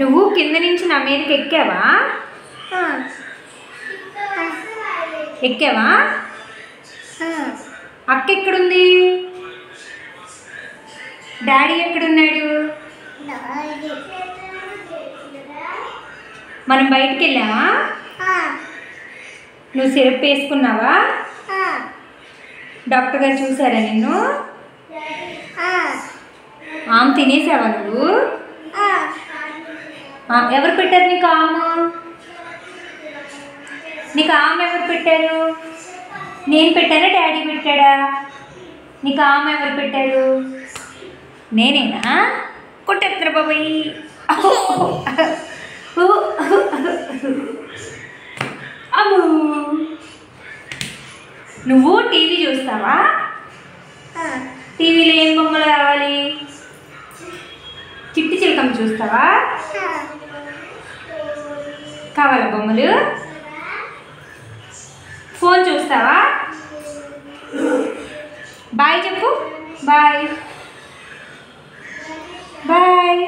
నువ్వు కింద నుంచి నా మీదకి ఎక్కావా? ఎక్కావా? అక్క ఎక్కడుంది? డాడీ ఎక్కడున్నాడు? మనం బయటికి వెళ్ళావా? నువ్వు సిరప్ వేసుకున్నావా? డాక్టర్ గారు చూసారా నిన్ను? ఆమె తినేసావా నువ్వు? ఎవరు పెట్టారు నీకు ఆమె? నీకు ఆమె ఎవరు పెట్టారు? నేను పెట్టానా డాడీ పెట్టాడా? నీకు ఆమె ఎవరు పెట్టారు? నేనేనా? కొట్టేత్తర బాబాయ్. అమ్ము నువ్వు టీవీ చూస్తావా? టీవీలో ఏం బొమ్మలు కావాలి? చిట్టి చిలకమ్మ చూస్తావా? కావాలా బొమ్మలు? ఫోన్ చూస్తావా? బాయ్ చెప్పు. Bye bye.